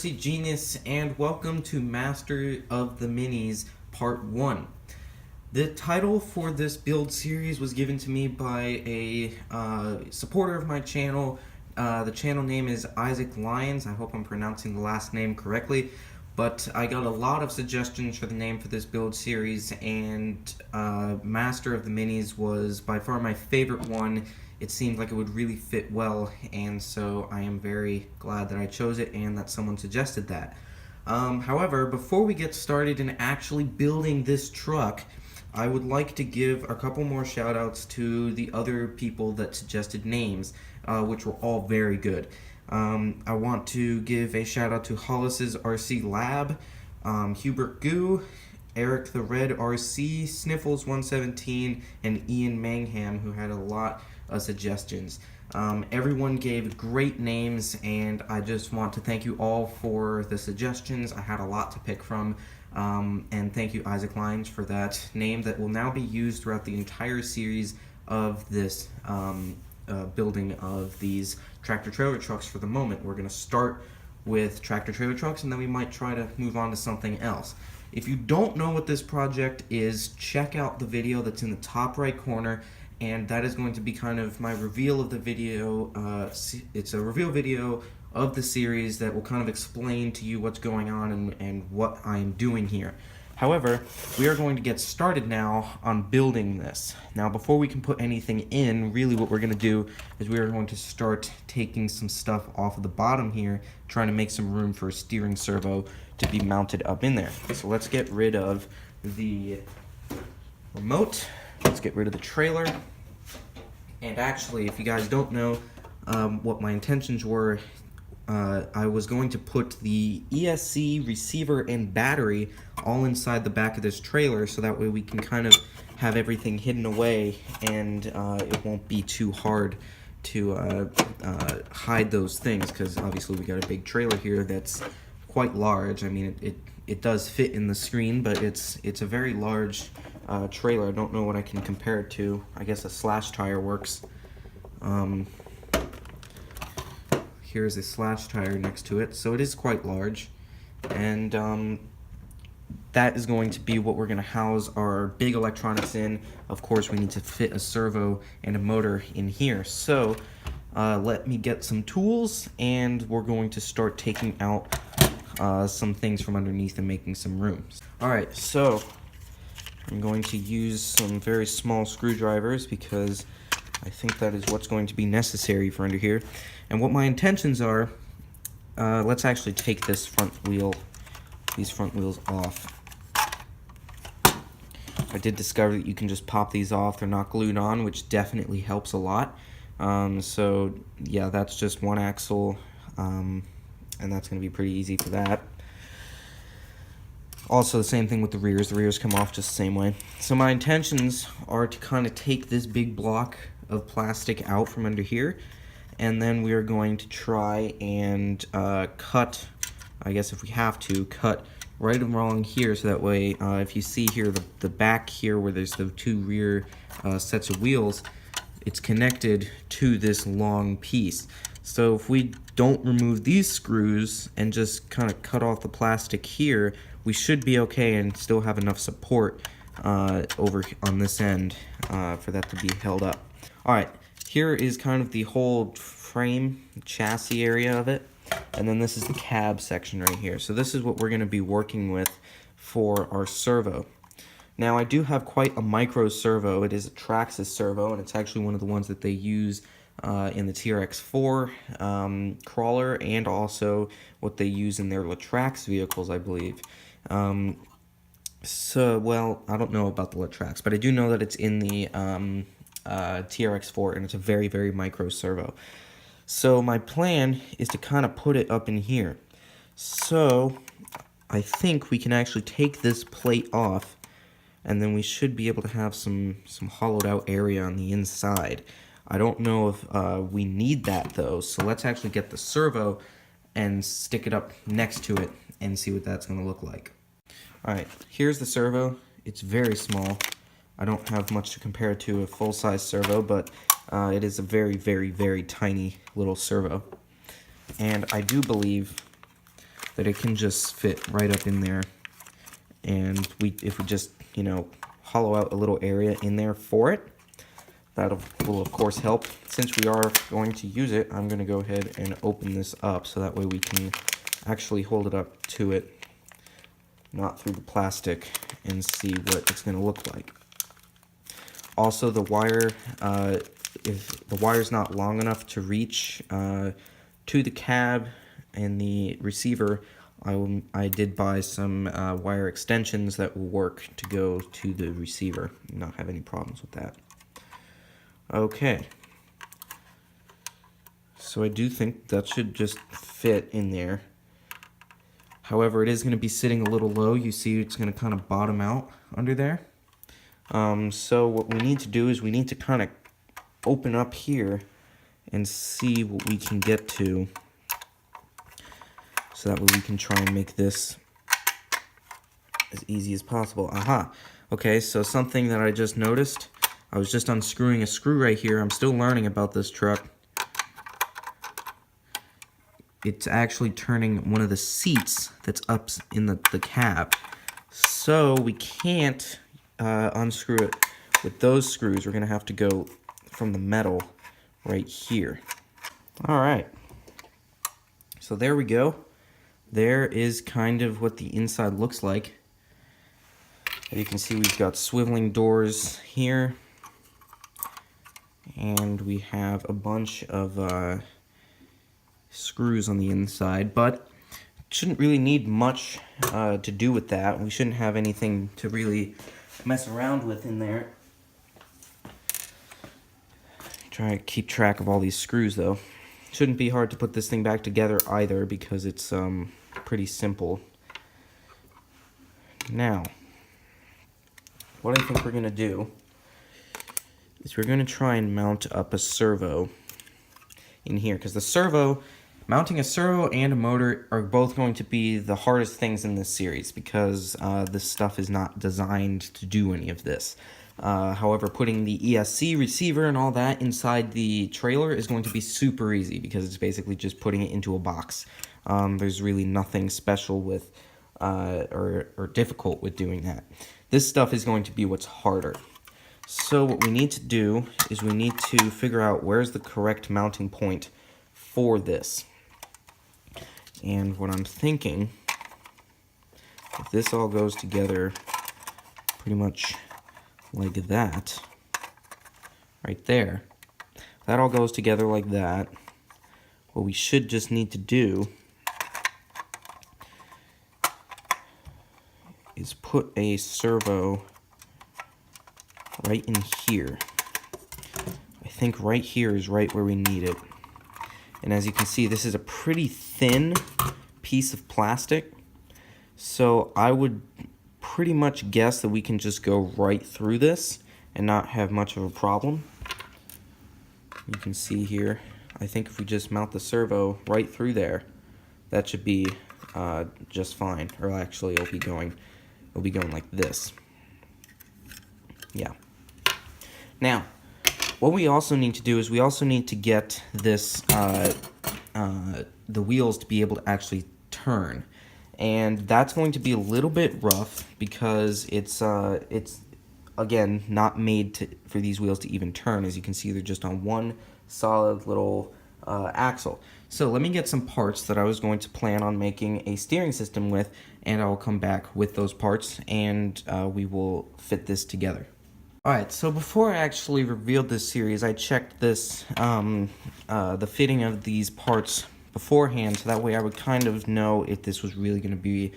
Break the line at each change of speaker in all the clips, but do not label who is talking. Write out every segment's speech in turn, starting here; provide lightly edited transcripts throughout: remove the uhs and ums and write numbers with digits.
RC Genius, and welcome to Master of the Minis Part 1. The title for this build series was given to me by a supporter of my channel. The channel name is Isaac Lyons. I hope I'm pronouncing the last name correctly. But I got a lot of suggestions for the name for this build series, and Master of the Minis was by far my favorite one. It seemed like it would really fit well, and so I am very glad that I chose it and that someone suggested that. However, before we get started in actually building this truck, I would like to give a couple more shout outs to the other people that suggested names, which were all very good. I want to give a shout out to Hollis's RC Lab, Hubert Goo, Eric the Red RC, Sniffles 117, and Ian Mangham, who had a lot of suggestions. Everyone gave great names, and I just want to thank you all for the suggestions. I had a lot to pick from, and thank you, Isaac Lyons, for that name that will now be used throughout the entire series of this building of these tractor-trailer trucks. For the moment, we're going to start with tractor-trailer trucks, and then we might try to move on to something else. If you don't know what this project is, check out the video that's in the top right corner, and that is going to be kind of my reveal of the video. It's a reveal video of the series that will kind of explain to you what's going on and what I'm doing here. However, we are going to get started now on building this. Now, before we can put anything in, really what we're going to do is we are going to start taking some stuff off of the bottom here, trying to make some room for a steering servo to be mounted up in there. So let's get rid of the remote. Let's get rid of the trailer. And actually, if you guys don't know what my intentions were, I was going to put the ESC receiver and battery all inside the back of this trailer, so that way we can kind of have everything hidden away, and it won't be too hard to hide those things, because obviously we got a big trailer here that's quite large. I mean, it does fit in the screen, but it's a very large trailer. I don't know what I can compare it to. I guess a slash tire works. Here's a slash tire next to it, so it is quite large, and that is going to be what we're going to house our big electronics in. Of course, we need to fit a servo and a motor in here, so let me get some tools, and we're going to start taking out some things from underneath and making some rooms. Alright, so I'm going to use some very small screwdrivers because I think that is what's going to be necessary for under here. And what my intentions are, let's actually take this these front wheels off. I did discover that you can just pop these off. They're not glued on, which definitely helps a lot. So yeah, that's just one axle, and that's going to be pretty easy for that. Also, the same thing with the rears. The rears come off just the same way. So my intentions are to kind of take this big block of plastic out from under here, and then we are going to try and cut, I guess if we have to, cut right along here, so that way if you see here the back here where there's the two rear sets of wheels, it's connected to this long piece. So if we don't remove these screws and just kind of cut off the plastic here, we should be okay and still have enough support over on this end for that to be held up. Alright, here is kind of the whole frame, chassis area of it, and then this is the cab section right here. So this is what we're going to be working with for our servo. Now, I do have quite a micro servo. It is a Traxxas servo, and it's actually one of the ones that they use in the TRX4 crawler, and also what they use in their Latrax vehicles, I believe. So, well, I don't know about the Latrax, but I do know that it's in the TRX4, and it's a very, very micro servo. So my plan is to kind of put it up in here. So I think we can actually take this plate off, and then we should be able to have some hollowed out area on the inside. I don't know if we need that though, so let's actually get the servo and stick it up next to it and see what that's going to look like. Alright, here's the servo. It's very small. I don't have much to compare it to a full-size servo, but it is a very, very, very tiny little servo. And I do believe that it can just fit right up in there. And if we just, you know, hollow out a little area in there for it, that will of course help. Since we are going to use it, I'm going to go ahead and open this up so that way we can actually hold it up to it, not through the plastic, and see what it's going to look like. Also, the wire, if the wire's not long enough to reach to the cab and the receiver, I did buy some wire extensions that will work to go to the receiver, not have any problems with that. Okay, so I do think that should just fit in there. However, it is going to be sitting a little low. You see it's going to kind of bottom out under there. So what we need to do is we need to kind of open up here and see what we can get to, so that way we can try and make this as easy as possible. Aha! Okay, so something that I just noticed, I was just unscrewing a screw right here. I'm still learning about this truck. It's actually turning one of the seats that's up in the cab. So we can't unscrew it with those screws. We're going to have to go from the metal right here. Alright. So there we go. There is kind of what the inside looks like. As you can see, we've got swiveling doors here. And we have a bunch of screws on the inside, but shouldn't really need much to do with that. We shouldn't have anything to really mess around with in there. Try to keep track of all these screws though. Shouldn't be hard to put this thing back together either, because it's pretty simple. Now, what I think we're gonna do is we're going to try and mount up a servo in here, because mounting a servo and a motor are both going to be the hardest things in this series, because this stuff is not designed to do any of this. However, putting the ESC receiver and all that inside the trailer is going to be super easy, because it's basically just putting it into a box. There's really nothing special with or difficult with doing that. This stuff is going to be what's harder. So what we need to do is we need to figure out where's the correct mounting point for this. And what I'm thinking, if this all goes together pretty much like that, right there, that all goes together like that, what we should just need to do is put a servo right in here. I think right here is right where we need it. And as you can see, this is a pretty thin piece of plastic, so I would pretty much guess that we can just go right through this and not have much of a problem. You can see here, I think if we just mount the servo right through there, that should be just fine. Or actually, it'll be going like this. Yeah. Now, what we also need to do is we also need to get this the wheels to be able to actually turn, and that's going to be a little bit rough, because it's again not made for these wheels to even turn. As you can see, they're just on one solid little axle. So let me get some parts that I was going to plan on making a steering system with, and I will come back with those parts, and we will fit this together. Alright, so before I actually revealed this series, I checked this, the fitting of these parts beforehand, so that way I would kind of know if this was really going to be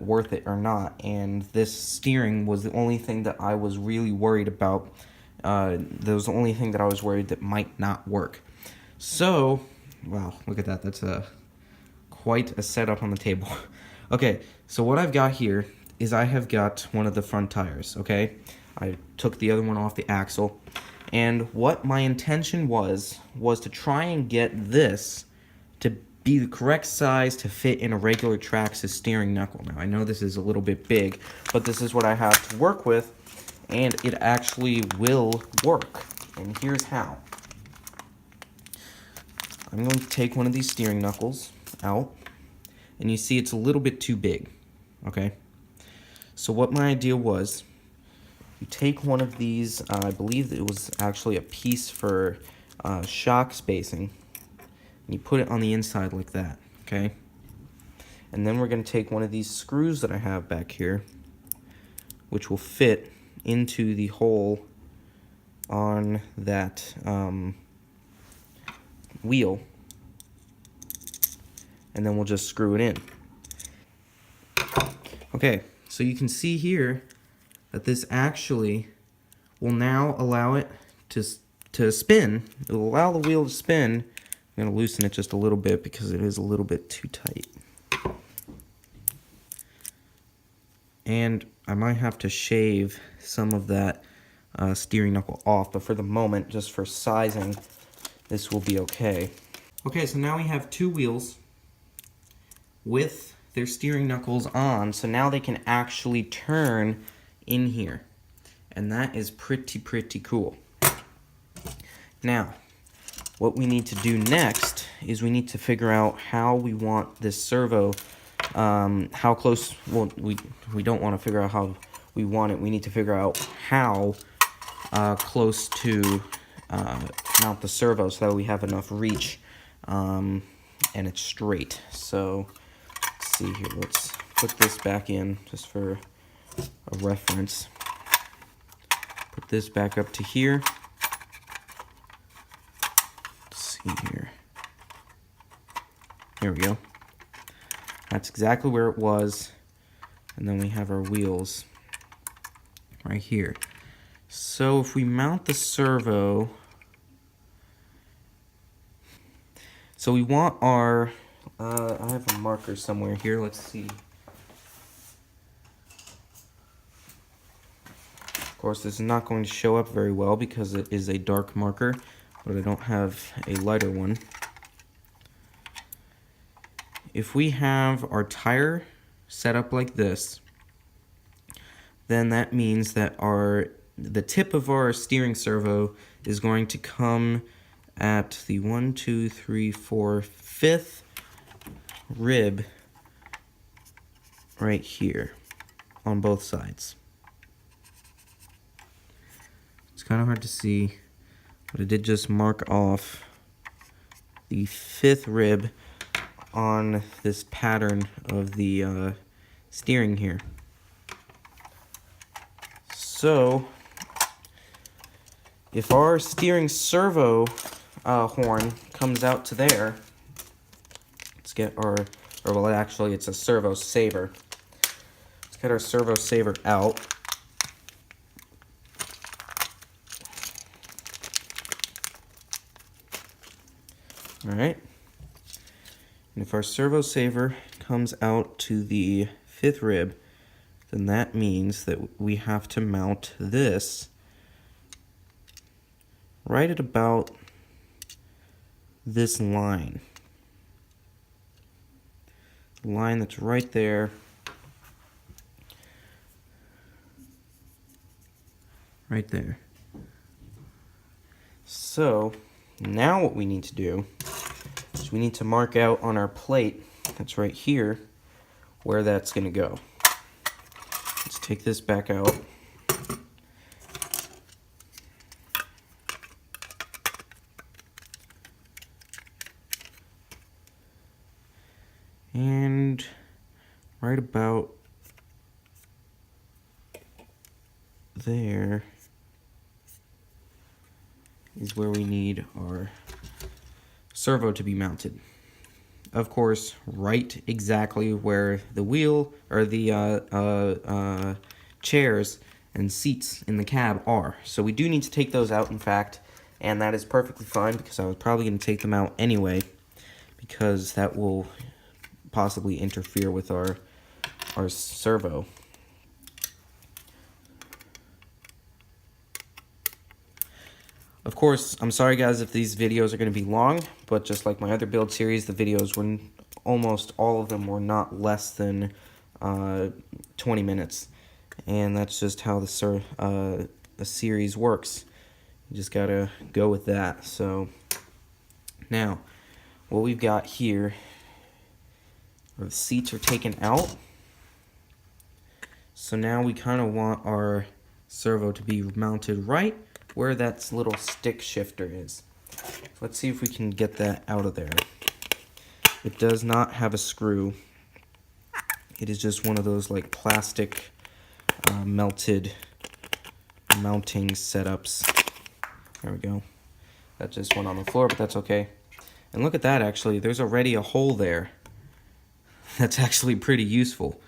worth it or not. And this steering was the only thing that I was really worried about. That was the only thing that I was worried that might not work. So, wow, look at that. That's quite a setup on the table. Okay, so what I've got here is I have got one of the front tires, okay? I took the other one off the axle, and what my intention was to try and get this to be the correct size to fit in a regular Traxxas steering knuckle. Now, I know this is a little bit big, but this is what I have to work with, and it actually will work. And here's how. I'm going to take one of these steering knuckles out, and you see it's a little bit too big, okay? So what my idea was, you take one of these, I believe it was actually a piece for shock spacing, and you put it on the inside like that, okay? And then we're going to take one of these screws that I have back here, which will fit into the hole on that wheel, and then we'll just screw it in. Okay, so you can see here that this actually will now allow it to spin. It will allow the wheel to spin. I'm going to loosen it just a little bit because it is a little bit too tight. And I might have to shave some of that steering knuckle off, but for the moment, just for sizing, this will be okay. Okay, so now we have two wheels with their steering knuckles on, so now they can actually turn in here. And that is pretty cool. Now, what we need to do next is we need to figure out how we want this servo, how close, well, we don't want to figure out how we want it, we need to figure out how close to mount the servo so that we have enough reach and it's straight. So, let's see here, let's put this back in just for a reference. Put this back up to here. Let's see here. There we go. That's exactly where it was. And then we have our wheels right here. So if we mount the servo, so we want our, I have a marker somewhere here, let's see. Of course, this is not going to show up very well because it is a dark marker, but I don't have a lighter one. If we have our tire set up like this, then that means that the tip of our steering servo is going to come at the 1, 2, 3, 4, 5th rib right here on both sides. It's kind of hard to see, but I did just mark off the 5th rib on this pattern of the steering here. So, if our steering servo horn comes out to there, let's get our, or well actually it's a servo saver. Let's get our servo saver out. Alright, and if our servo saver comes out to the 5th rib, then that means that we have to mount this right at about this line. The line that's right there. Right there. So, now what we need to do is we need to mark out on our plate that's right here where that's going to go. Let's take this back out. And right about there is where we need our servo to be mounted. Of course, right exactly where the wheel or the chairs and seats in the cab are. So we do need to take those out, in fact, and that is perfectly fine because I was probably going to take them out anyway because that will possibly interfere with our servo. Of course, I'm sorry guys if these videos are going to be long, but just like my other build series, the videos were almost all of them were not less than 20 minutes. And that's just how the series works. You just gotta go with that. So, now, what we've got here or the seats are taken out. So now we kind of want our servo to be mounted right where that little stick shifter is. Let's see if we can get that out of there. It does not have a screw. It is just one of those like plastic melted mounting setups. There we go. That just went on the floor, but that's okay. And look at that, actually. There's already a hole there. That's actually pretty useful.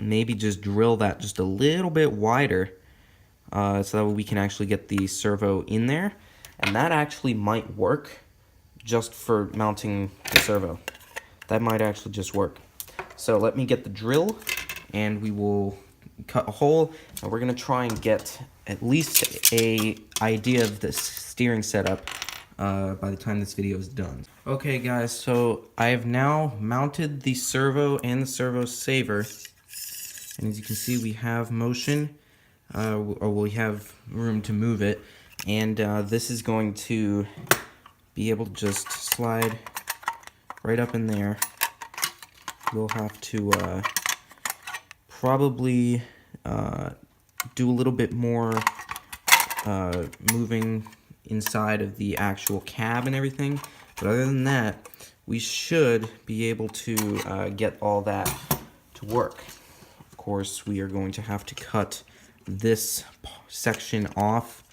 Maybe just drill that just a little bit wider so that we can actually get the servo in there. And that actually might work just for mounting the servo. That might actually just work. So let me get the drill and we will cut a hole, and we're gonna try and get at least a idea of the steering setup by the time this video is done. Okay guys, so I have now mounted the servo and the servo saver, and as you can see we have motion, or we have room to move it, and this is going to be able to just slide right up in there. We'll have to probably do a little bit more moving inside of the actual cab and everything, but other than that we should be able to get all that to work. Of course, we are going to have to cut this section off.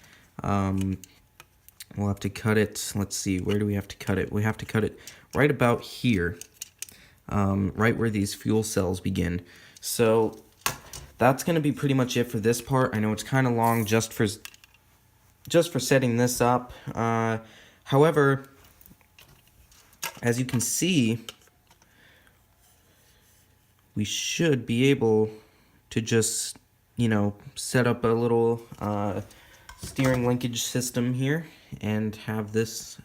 We'll have to cut it, let's see, where do we have to cut it? We have to cut it right about here, right where these fuel cells begin. So that's going to be pretty much it for this part. I know it's kind of long just for setting this up. However, as you can see, we should be able to just, you know, set up a little steering linkage system here and have this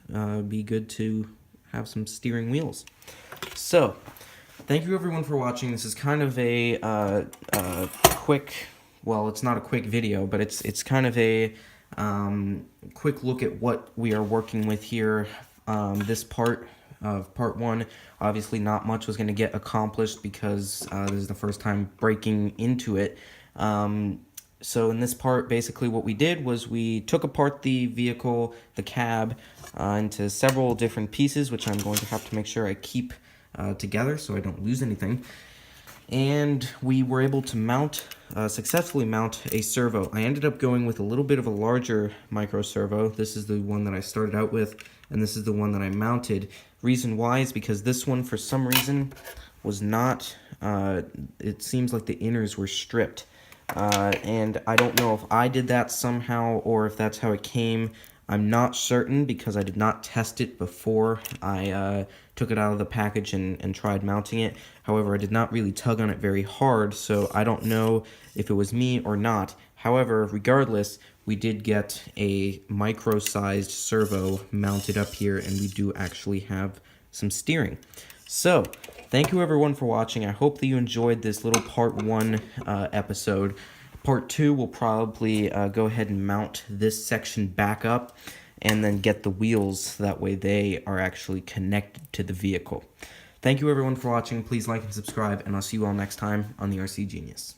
be good to have some steering wheels. So thank you everyone for watching. This is kind of a quick, well, it's not a quick video, but it's kind of a quick look at what we are working with here. This part of part one, obviously not much was going to get accomplished because this is the first time breaking into it. So in this part, basically what we did was we took apart the vehicle, the cab, into several different pieces, which I'm going to have to make sure I keep together so I don't lose anything. And we were able to successfully mount a servo. I ended up going with a little bit of a larger micro servo. This is the one that I started out with, and this is the one that I mounted. Reason why is because this one, for some reason, was not, it seems like the inners were stripped. And I don't know if I did that somehow or if that's how it came. I'm not certain because I did not test it before I took it out of the package and tried mounting it. However, I did not really tug on it very hard, so I don't know if it was me or not. However, regardless, we did get a micro-sized servo mounted up here, and we do actually have some steering. So, thank you everyone for watching. I hope that you enjoyed this little part one episode. Part two will probably go ahead and mount this section back up and then get the wheels. That way they are actually connected to the vehicle. Thank you everyone for watching. Please like and subscribe, and I'll see you all next time on the RC Genius.